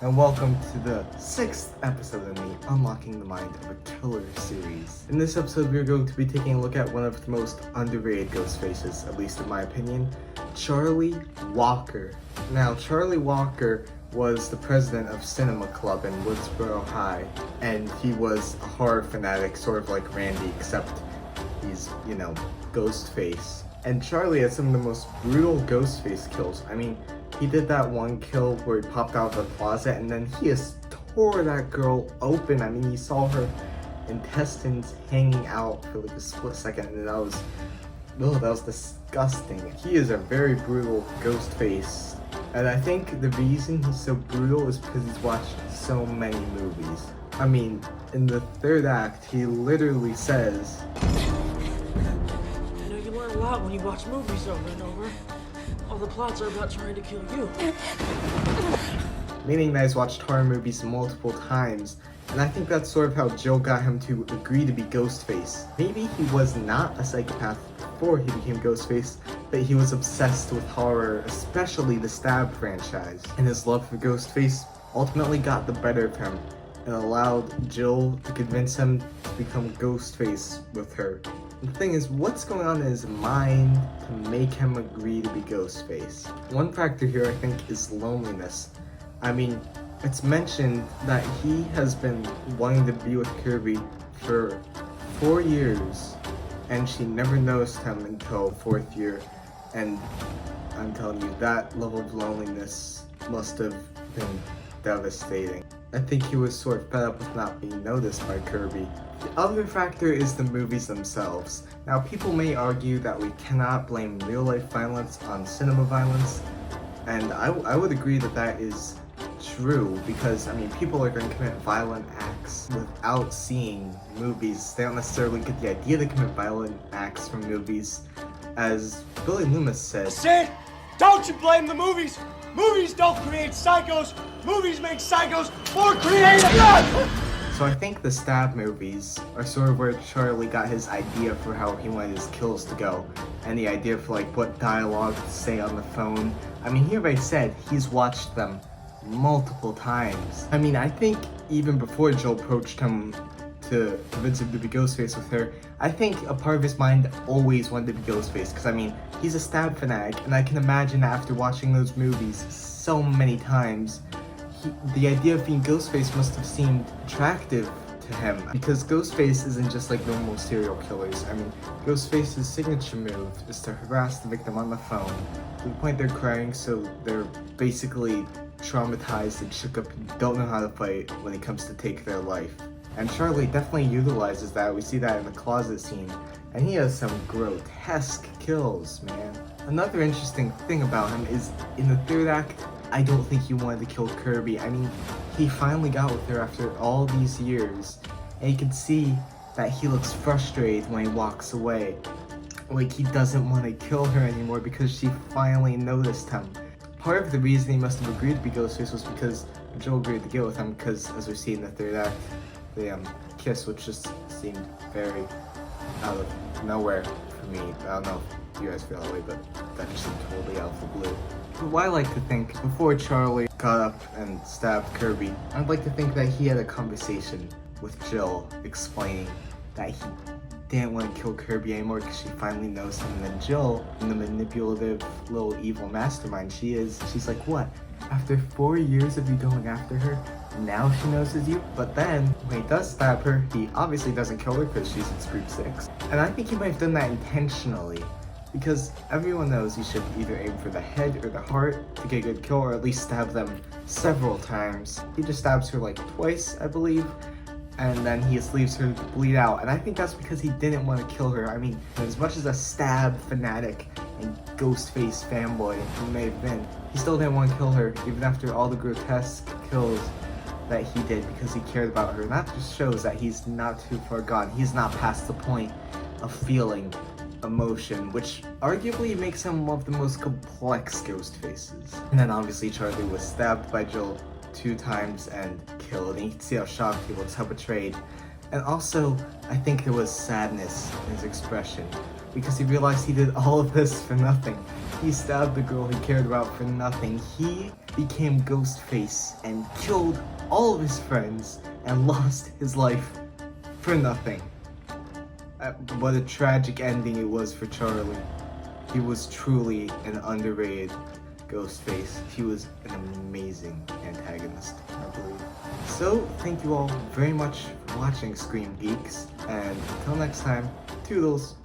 and welcome to the 6th episode of me Unlocking the Mind of a Killer series. In this episode, we are going to be taking a look at one of the most underrated Ghostfaces, at least in my opinion, Charlie Walker. Now, Charlie Walker was the president of Cinema Club in Woodsboro High, and he was a horror fanatic, sort of like Randy, except he's, Ghostface. And Charlie had some of the most brutal Ghostface kills. I mean, he did that one kill where he popped out of the closet and then he just tore that girl open. I mean, you saw her intestines hanging out for like a split second, and that was disgusting. He is a very brutal Ghostface, and I think the reason he's so brutal is because he's watched so many movies. I mean, in the third act, he literally says, "You know, you learn a lot when you watch movies over and over. All the plots are about trying to kill you." Meaning that he's watched horror movies multiple times, and I think that's sort of how Jill got him to agree to be Ghostface. Maybe he was not a psychopath before he became Ghostface, but he was obsessed with horror, especially the Stab franchise. And his love for Ghostface ultimately got the better of him, and allowed Jill to convince him to become Ghostface with her. The thing is, what's going on in his mind to make him agree to be Ghostface? One factor here, I think, is loneliness. I mean, it's mentioned that he has been wanting to be with Kirby for 4 years, and she never noticed him until 4th year, and I'm telling you, that level of loneliness must have been devastating. I think he was sort of fed up with not being noticed by Kirby. The other factor is the movies themselves. Now, people may argue that we cannot blame real-life violence on cinema violence, and I would agree that that is true, because, I mean, people are going to commit violent acts without seeing movies. They don't necessarily get the idea to commit violent acts from movies. As Billy Loomis said, "Sid, don't you blame the movies! Movies don't create psychos! Movies make psychos more creative!" So I think the Stab movies are sort of where Charlie got his idea for how he wanted his kills to go, and the idea for like what dialogue to say on the phone. I mean, he already said he's watched them multiple times. I mean, I think even before Jill approached him to convince him to be Ghostface with her, I think a part of his mind always wanted to be Ghostface, because I mean, he's a Stab fanatic, and I can imagine that after watching those movies so many times, the idea of being Ghostface must have seemed attractive to him, because Ghostface isn't just like normal serial killers. I mean, Ghostface's signature move is to harass the victim on the phone to the point they're crying, so they're basically traumatized and shook up and don't know how to fight when it comes to take their life. And Charlie definitely utilizes that. We see that in the closet scene, and he has some grotesque kills, man. Another interesting thing about him is in the third act, I don't think he wanted to kill Kirby. I mean, he finally got with her after all these years, and you can see that he looks frustrated when he walks away. Like, he doesn't want to kill her anymore because she finally noticed him. Part of the reason he must have agreed to be Ghostface was because Joe agreed to get with him, because as we see in the third act, they kiss, which just seemed very out of nowhere for me. I don't know if you guys feel that way, but that just seemed totally out of the blue. But what I like to think, before Charlie got up and stabbed Kirby, I'd like to think that he had a conversation with Jill explaining that he didn't want to kill Kirby anymore because she finally knows him. And then Jill, in the manipulative little evil mastermind she's like, what? After 4 years of you going after her, now she notices you? But then, when he does stab her, he obviously doesn't kill her because she's in Scream 6. And I think he might have done that intentionally, because everyone knows you should either aim for the head or the heart to get a good kill, or at least stab them several times. He just stabs her like twice, I believe, and then he just leaves her to bleed out. And I think that's because he didn't want to kill her. I mean, as much as a Stab fanatic and Ghostface fanboy he may have been, he still didn't want to kill her, even after all the grotesque kills that he did, because he cared about her. And that just shows that he's not too far gone. He's not past the point of feeling emotion, which arguably makes him one of the most complex Ghostfaces. And then obviously Charlie was stabbed by Jill 2 times and killed, and you can see how shocked he looks, how betrayed. And also, I think there was sadness in his expression. because he realized he did all of this for nothing. He stabbed the girl he cared about for nothing. He became Ghostface and killed all of his friends and lost his life for nothing. What a tragic ending it was for Charlie. He was truly an underrated Ghostface. He was an amazing antagonist, I believe. So, thank you all very much for watching Scream Geeks, and until next time, toodles!